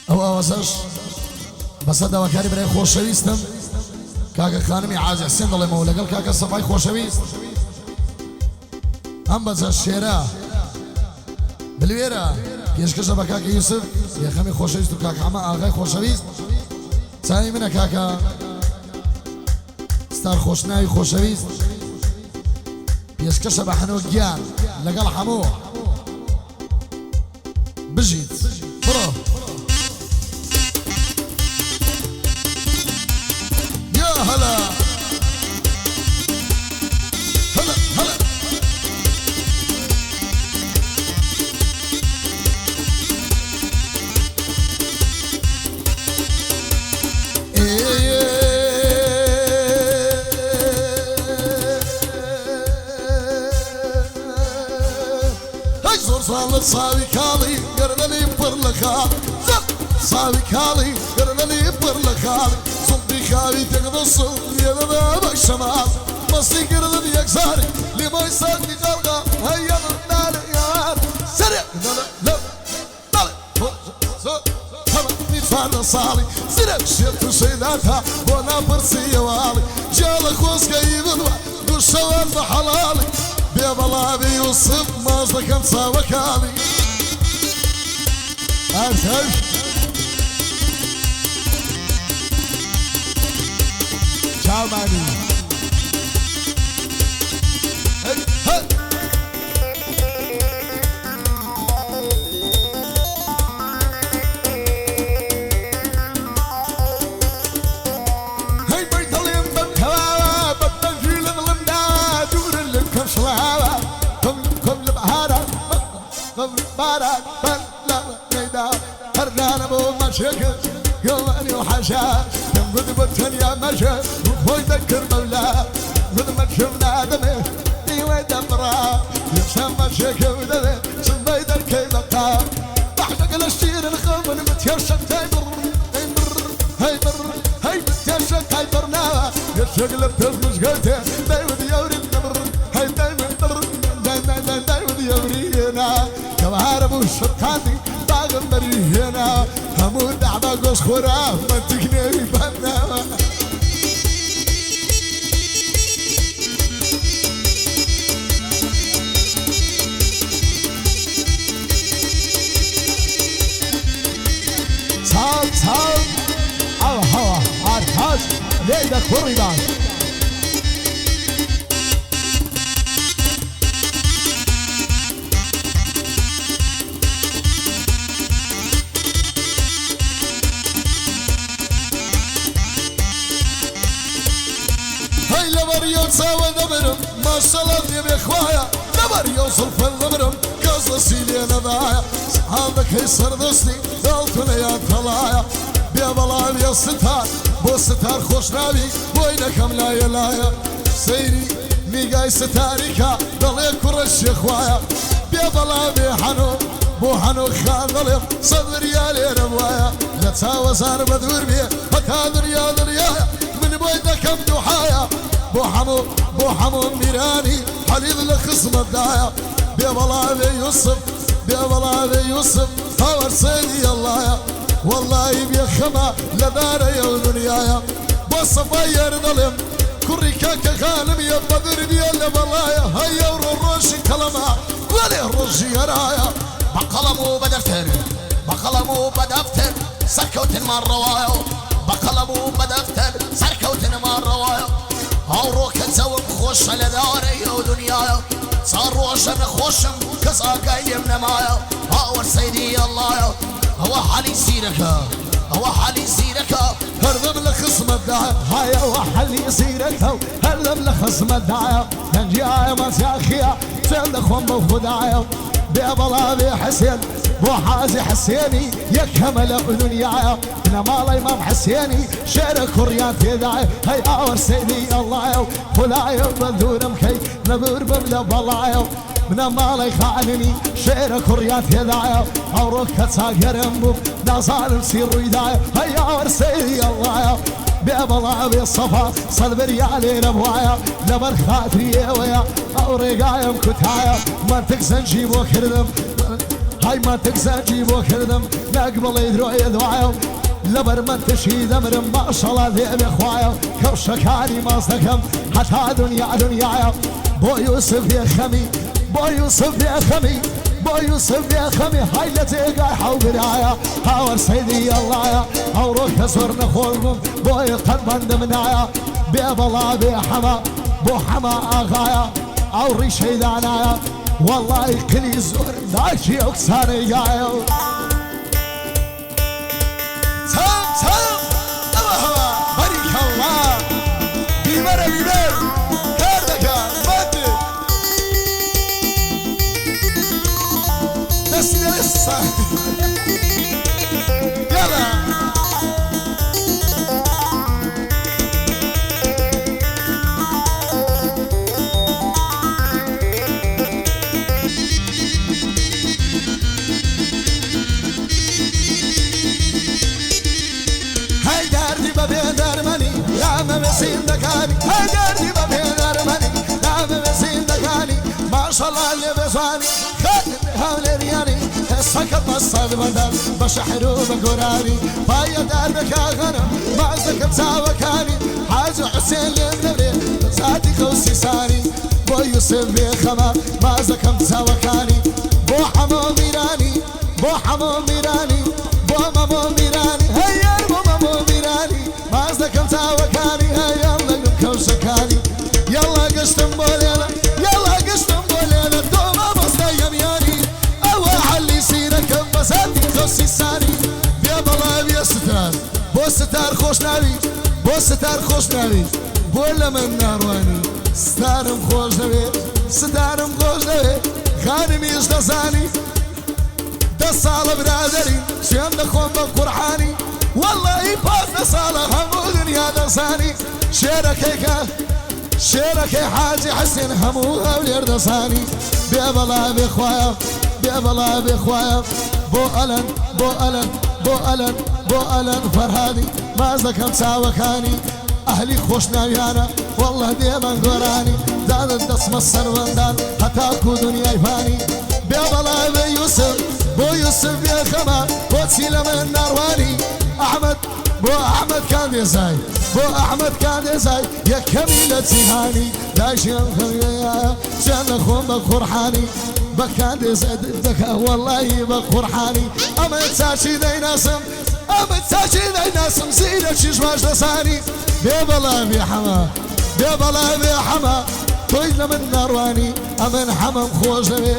ئەو ئەوەزەش بەسەر داواکاری برای خۆشەویستم کاکە خانمی عازی حسێن دەڵێمەوە لەگەڵ کاکە سەفای خۆشەویست ئەم بەجە شێرە بلوێرە پێشکەشە بە کاکە یوسف یەخەمی خۆشەویست و کاکە ئەمە ئاغای خۆشەویست چاوی منە کاکە ستار خۆشناوی خۆشەویست پێشکەشە بە هەنۆ گیان لەگەڵ هەموو بژیت بڕۆ یا هەلا هەلا هەلا صالت صاوي كالي قرنني برلخال صاوي كالي قرنني برلخال صدي خالي تقدس يا ذا الشمال مصي قرنني يكساري لما يساقي خلقه هيا النار يا سريع لا فانا صالي سريع شيرت سيداتها وانا برسي والي جالك وسقي بالوا والشوال بحلالي يا بلابي يوسف مازلك انت وكالي ارتج ciao mani hey hey hey بيتلم بالكواب بالتنجيل الغمدا دور الكشلاوه كم البهارات كم البهارات بلا ميدا هرجان ابو مشاكل قلني وحشا كم قد بتنيا مشى وهو يذكر مولاه قد ما شفنا دمه ايوه دمرا يسمى مشاكل ودمه سمى يذكر دقا بعدك الاشتير الخمر متيرشك تايبر هيبر هي متيرشك تايبرنا يشغل التزمش قلته دايود يوري النمر هي دايما دايود يورينا كوارب وشرقاتي باغ مرينا همود عباقوس خورا ما تكني بنا صال على هوا عرفاش ليلة قربان هاي لبريو تساوى نمرم ما شاء الله يا اخوايا لبريو صرف النمرم قصصي لي انا ضايع صحابك هيصر دوستي دالتنا يا طلايا بيا بلال يا ستار بو ستار خوش نابي وينك ملايا لايا سيري ميقاي ستاريكا ضلي كرش يا اخوايا بيا بلال بي حنو بو حنو خان ظلم صد ريالي ربوايا لا تساوى صار بدور بيه هتا ريال ريايا من بويدك كم دحايا بو حمو ميراني حليل لخصم الدايا بيا بلال يوسف بيا بلال يوسف هاور سيدي الله يا والله بيا خما لدار يا ودنيايا بصفاير ظلم كوري كاكا خانم يا بدر بيا لبلايا هيا وروشي كلمة ولي رجي رايا بقلمو بدفتر بقلمو بدفتر سكوت مرة وايا بقلمو بدفتر سكوت مرة وايا هاوروك تسوي خوش لداري ودنيايا صار روشن خوشم كساقايم نمايا هاور سيدي الله هو حالي سيرك هو حالي سيرك هرذم لخصم الدعاء هاي هو حالي سيرك هرذم لخصم الدعاء نجيا ما سياخيا تندخ ومه ودعاء بيبلا بي حسين بو حازي حسيني يكمل دنيايا انما الامام حسيني شعر كريان في داعي هاي اور سيدي الله خلايا بذور مكي نذور ببلا بلايا من مالي خانني شعر كريان في داعي اوروك تساقر مبوب نازال سير ويدايا هاي اور سيدي الله بيبلا بي الصفا صلب ريالي نبوايا لبر خاطري ويا او رقايم كتايا منطق زنجيب وكردم هاي ما تكساجي بو كردم نقبل يدروي دوايو لبر من تشي دمرم ما شاء الله ذي بخوايو كوشكاني ما استكم حتى دنيا بو يوسف يا خمي بو يوسف يا خمي بو يوسف يا خمي هاي لتيقاي حوقرايا هاور سيدي الله يا هاوروك سورنا خورهم بو يقد بند منايا بيبلا بيحما بو حما اغايا او ريشي دانايا والله كلي زور داكي اكساني جايو تم الله بارك الله بيمر كاردكا مادي نسي لسه يلا سندكاني هاجرني ببين أرماني نعم بسندكاني ما شاء الله اللي بزاني خالد هاولي رياني السكت مصاد بدل بشحرو بقراني بايا داربك غنم ما زكت ساوكاني حاج حسين للنبري زادي خوسي ساني بو يوسف بخما ما زكت ساوكاني بو حمو ميراني بو حمو ميراني بو مامو ميراني هيا بو مامو ميراني ما زكت ساوكاني شكاني يلا قشتم بولينا يلا قشتم بولينا دوما بصنا يمياني اوعى اللي يصيرك بساتي خوسي ساني بيا بلا بيا ستار بو ستار خوش نبي بو ستار خوش نبي بولا من نارواني ستارم خوش نبي ستارم خوش نبي خانمي اشتزاني ده صالة برادري شيم دخون بقرحاني والله يباسنا صالة همو دنيا دساني شيركي حاجي حسين هموها وليردساني بيبلا بخوايا بيبلا بخوايا بو ألن بو ألن بو ألن بو ألن فرهادي ما زكم ساوكاني أهلي خوش ناويانا والله ديما قراني داد الدسم السروندان حتى كو دنيا يفاني بيبلا بيوسف بو يوسف يا خما بو تسيلة من نارواني أحمد بو أحمد كان يزاي بو أحمد كان يزاي يا كميلة تهاني لا شيء خليا شان خوم بقرحاني بكاد يزدك والله بقرحاني أما تساشي ذي ناسم أما تساشي ذي ناسم زينة شجواج لساني بيبلا بيحما بيبلا بيحما طيلة من نارواني أمن حمام خوش لبي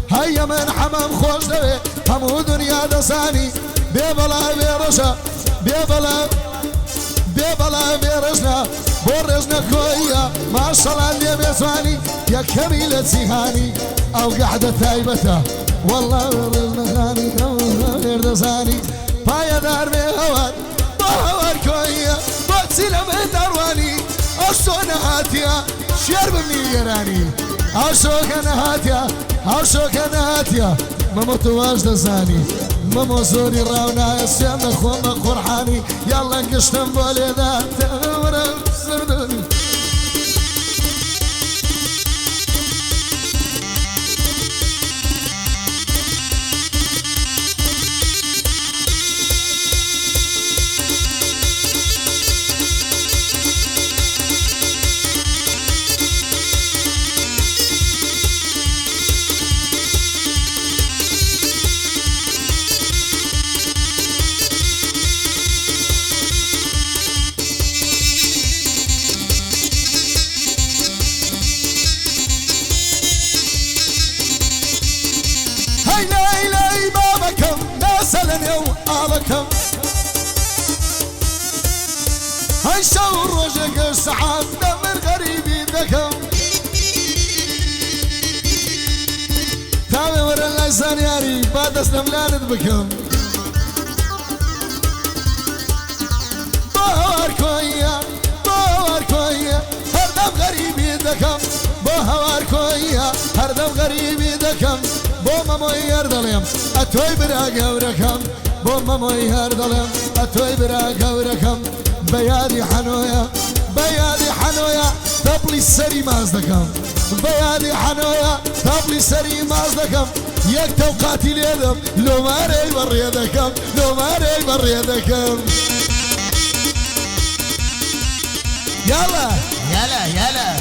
هيا من حمام خوش لبي همو دنيا دساني بيبلا بيرشا بيبلا بيرجنا بورجنا كويا ما شاء الله اللي بيسواني يا كميلة سيهاني او قاعدة تايبته والله بورجنا خاني غير دساني بايا دار بهوان بهوان كويا باتسيلة من دارواني اشتونا هاتيا شير بمني يراني اشوكنا هاتيا اشوكنا هاتيا ما متواج دساني ماما زوري راونا يسيانا خوما قرحاني يلا نقشتم بولي ذا تغمر سردوني سلني وآلكم هاي شاور وجهك السحاب دمر غريبي ذكم تابي ورا اللسان ياري بعد اسلم لاند بكم بوار كويا هردم غريبي ذكم بوار كويا هردم غريبي ذكم بوما موير دليم اتوي براق وركم بوما موير دليم اتوي براق وركم بيادي حنويا تبلي سري مازدكم بيادي حنويا تبلي سري مازدكم يك توقاتي ليدم لو ماري بريدكم لو ماري بريدكم يلا يلا يلا